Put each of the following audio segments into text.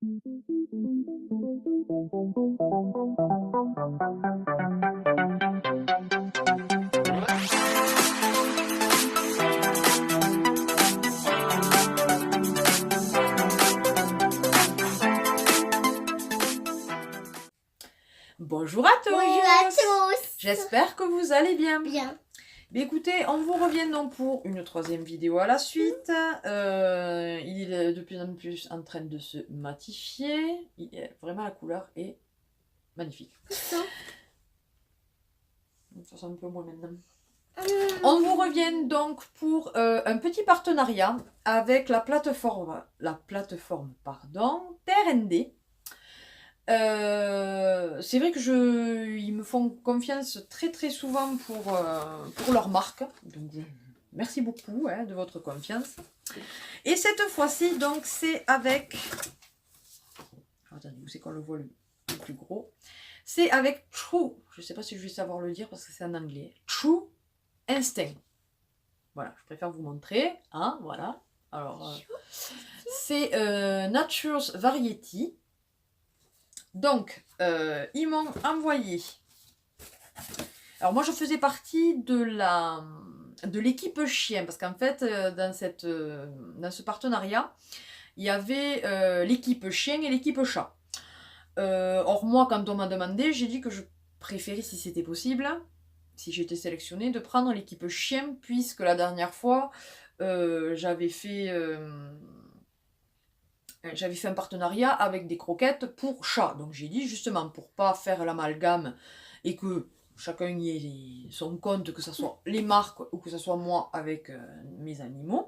Bonjour à tous. Bonjour à tous. J'espère que vous allez bien. Bien. Mais écoutez, on vous revient donc pour une troisième vidéo à la suite. Il est de plus en plus en train de se matifier. Vraiment, la couleur est magnifique. Ça sent un peu moins maintenant. On vous revient donc pour un petit partenariat avec la plateforme TRND. C'est vrai que ils me font confiance très souvent pour leur marque. Donc merci beaucoup de votre confiance. Et cette fois-ci, donc c'est avec... Attendez, où c'est qu'on le voit le plus gros? C'est avec True. Je ne sais pas si je vais savoir le dire parce que c'est en anglais. True Instinct. Voilà, je préfère vous montrer. Hein, voilà. Alors, c'est Nature's Variety. Donc, ils m'ont envoyé... Alors moi, je faisais partie de l'équipe chien, parce qu'en fait, dans ce partenariat, il y avait l'équipe chien et l'équipe chat. Or moi, quand on m'a demandé, j'ai dit que je préférais, si c'était possible, si j'étais sélectionnée, de prendre l'équipe chien, puisque la dernière fois, j'avais fait un partenariat avec des croquettes pour chat. Donc j'ai dit justement pour pas faire l'amalgame et que chacun y ait son compte, que ce soit les marques ou que ce soit moi avec mes animaux,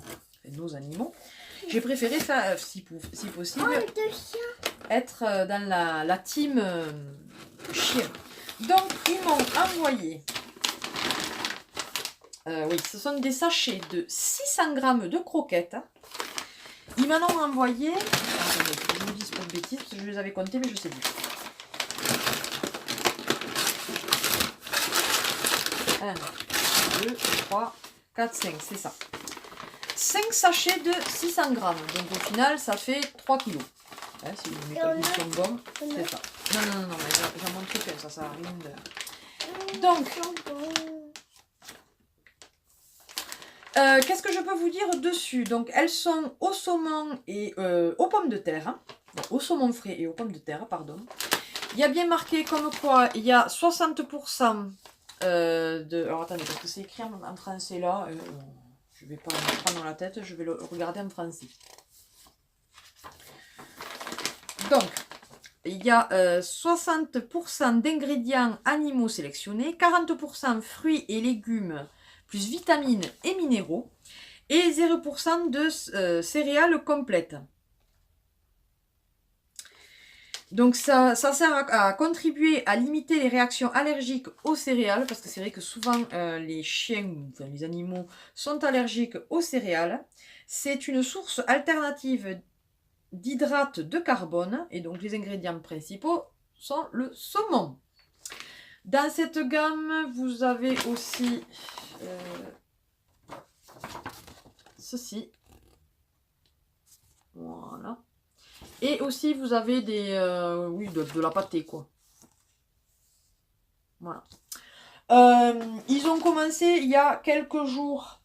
nos animaux, j'ai préféré faire, si possible, être dans la team chien. Donc ils m'ont envoyé, oui, ce sont des sachets de 600 grammes de croquettes. Ils m'en ont envoyé... Attendez, je vous dis pas de bêtises, parce que je les avais comptés, mais je sais plus. 1, 2, 3, 4, 5, c'est ça. 5 sachets de 600 grammes. Donc au final, ça fait 3 kilos. Si mes calculs sont bons, c'est ça. Non, mais j'en montre qu'un, ça sert à rien de... Donc... qu'est-ce que je peux vous dire dessus? Donc elles sont au saumon et aux pommes de terre. Hein. Bon, au saumon frais et aux pommes de terre, pardon. Il y a bien marqué comme quoi il y a 60% de... Alors attendez, parce que c'est écrit en français là. Je ne vais pas me prendre dans la tête, je vais le regarder en français. Donc, il y a 60% d'ingrédients animaux sélectionnés, 40% fruits et légumes, plus vitamines et minéraux, et 0% de céréales complètes. Donc ça sert à contribuer à limiter les réactions allergiques aux céréales, parce que c'est vrai que souvent les chiens, enfin les animaux, sont allergiques aux céréales. C'est une source alternative d'hydrate de carbone, et donc les ingrédients principaux sont le saumon. Dans cette gamme, vous avez aussi ceci. Voilà. Et aussi, vous avez des... oui, de la pâtée, quoi. Voilà. Ils ont commencé il y a quelques jours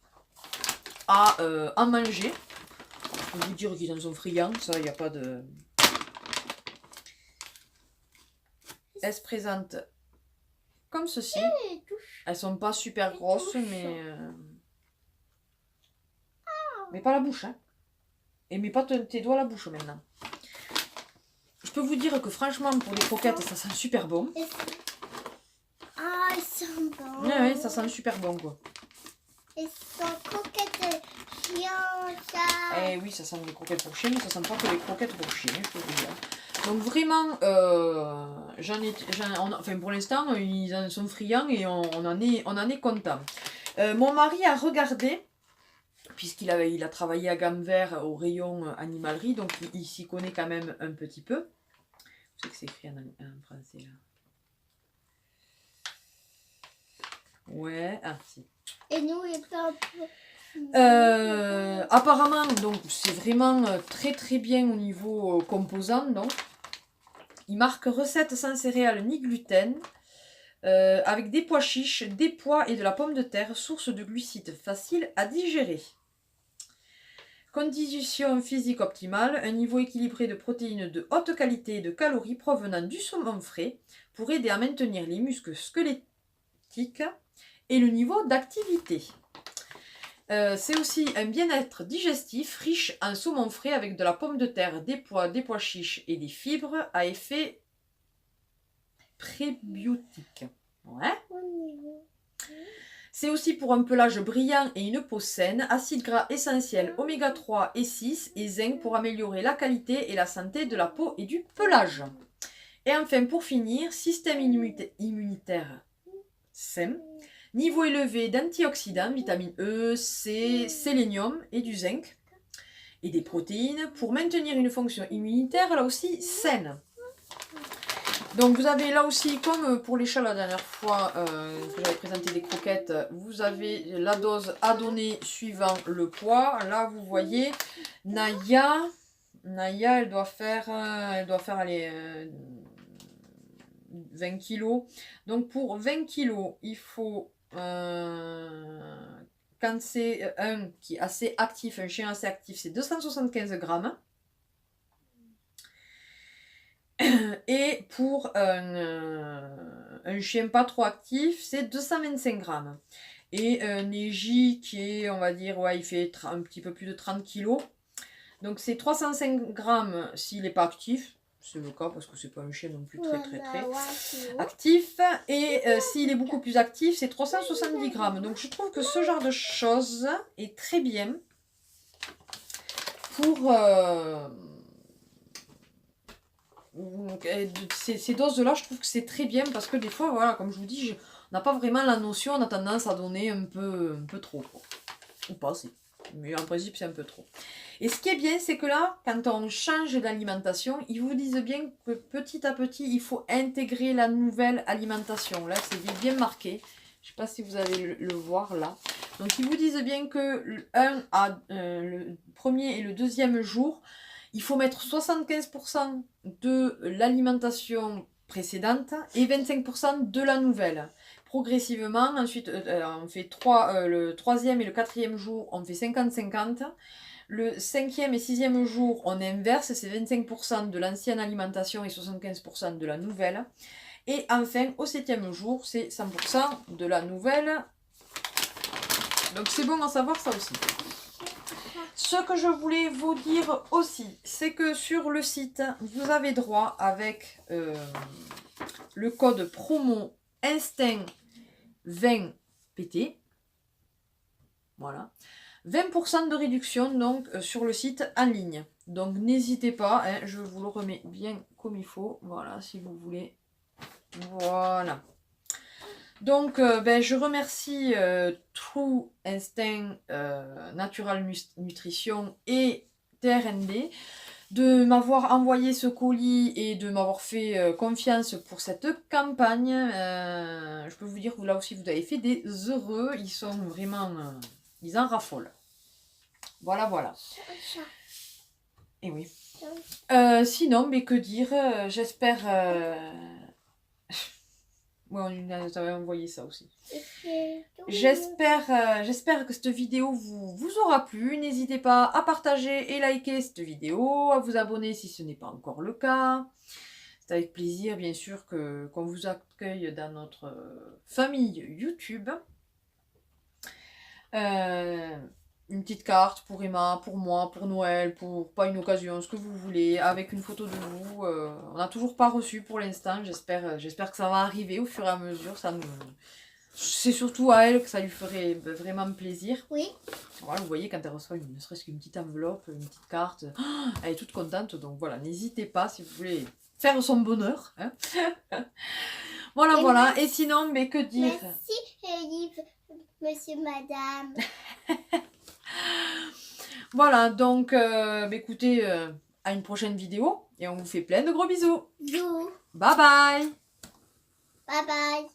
à en manger. Je peux vous dire qu'ils en sont friands, ça, il n'y a pas de... Elles se présentent comme ceci. Elles sont pas super grosses, mais pas la bouche, hein. Et mets pas tes doigts à la bouche maintenant. Je peux vous dire que franchement, pour des croquettes, ça sent super bon. Ah, ils sont bons. Oui, ça sent super bon, quoi. Ils sont croquettes chiens, ça. Eh oui, ça sent des croquettes pour chiens, mais ça sent pas que les croquettes pour chiens, je peux vous dire. Donc vraiment, enfin pour l'instant, ils en sont friands et on en est content. Mon mari a regardé, puisqu'il a travaillé à Gamme Vert au rayon animalerie, donc il s'y connaît quand même un petit peu. Je sais que c'est écrit en français là. Ouais, ah si. Et nous, il peut un peu... Apparemment, donc c'est vraiment très très bien au niveau composant. Donc, il marque recette sans céréales ni gluten, avec des pois chiches, des pois et de la pomme de terre, source de glucides facile à digérer. Condition physique optimale, un niveau équilibré de protéines de haute qualité et de calories provenant du saumon frais pour aider à maintenir les muscles squelettiques et le niveau d'activité. C'est aussi un bien-être digestif riche en saumon frais avec de la pomme de terre, des pois chiches et des fibres à effet prébiotique. Ouais. C'est aussi pour un pelage brillant et une peau saine, acides gras essentiels oméga 3 et 6 et zinc pour améliorer la qualité et la santé de la peau et du pelage. Et enfin, pour finir, système immunitaire sain, niveau élevé d'antioxydants, vitamine E, C, sélénium et du zinc et des protéines pour maintenir une fonction immunitaire là aussi saine. Donc vous avez là aussi, comme pour les chats la dernière fois que j'avais présenté des croquettes, vous avez la dose à donner suivant le poids. Là vous voyez, Naya elle doit faire allez, 20 kg. Donc pour 20 kg, il faut, quand c'est un qui est assez actif, un chien assez actif, c'est 275 grammes. Et pour un chien pas trop actif, c'est 225 grammes. Et un Neji qui est, on va dire, ouais, il fait un petit peu plus de 30 kg. Donc c'est 305 grammes s'il n'est pas actif. C'est le cas parce que c'est pas un chien non plus très actif. Et s'il est beaucoup plus actif, c'est 370 grammes. Donc je trouve que ce genre de choses est très bien pour... ces doses-là, je trouve que c'est très bien parce que des fois, voilà, comme je vous dis, on n'a pas vraiment la notion, on a tendance à donner un peu trop. Quoi. Ou pas assez. Mais en principe, c'est un peu trop. Et ce qui est bien, c'est que là, quand on change d'alimentation, ils vous disent bien que petit à petit, il faut intégrer la nouvelle alimentation. Là, c'est bien marqué. Je ne sais pas si vous allez le voir là. Donc, ils vous disent bien que le premier et le deuxième jour, il faut mettre 75% de l'alimentation précédente et 25% de la nouvelle. Progressivement, ensuite, on fait le troisième et le quatrième jour, on fait 50-50. Le cinquième et sixième jour, on inverse, c'est 25% de l'ancienne alimentation et 75% de la nouvelle. Et enfin, au septième jour, c'est 100% de la nouvelle. Donc c'est bon à savoir ça aussi. Ce que je voulais vous dire aussi, c'est que sur le site, vous avez droit avec le code promo Instinct 20PT. Voilà. 20% de réduction donc sur le site en ligne. Donc n'hésitez pas, hein, je vous le remets bien comme il faut. Voilà, si vous voulez. Voilà. Donc je remercie True Instinct Natural Nutrition et TRND de m'avoir envoyé ce colis et de m'avoir fait confiance pour cette campagne. Je peux vous dire que là aussi vous avez fait des heureux. Ils sont vraiment... ils en raffolent. Voilà, voilà. Et oui. Sinon, mais que dire, j'espère... Ouais, on t'avait envoyé ça aussi. J'espère que cette vidéo vous aura plu. N'hésitez pas à partager et liker cette vidéo, à vous abonner si ce n'est pas encore le cas. C'est avec plaisir, bien sûr, qu'on vous accueille dans notre famille YouTube. Une petite carte pour Emma, pour moi, pour Noël, pour pas une occasion, ce que vous voulez, avec une photo de vous. On n'a toujours pas reçu pour l'instant, j'espère que ça va arriver au fur et à mesure. C'est surtout à elle que ça lui ferait vraiment plaisir. Oui. Voilà, vous voyez, quand elle reçoit ne serait-ce qu'une petite enveloppe, une petite carte, elle est toute contente. Donc voilà, n'hésitez pas si vous voulez faire son bonheur. Hein. Voilà. Et sinon, mais que dire? Merci, monsieur, madame. Voilà, donc écoutez, à une prochaine vidéo et on vous fait plein de gros bisous. Bisous. Bye bye. Bye bye.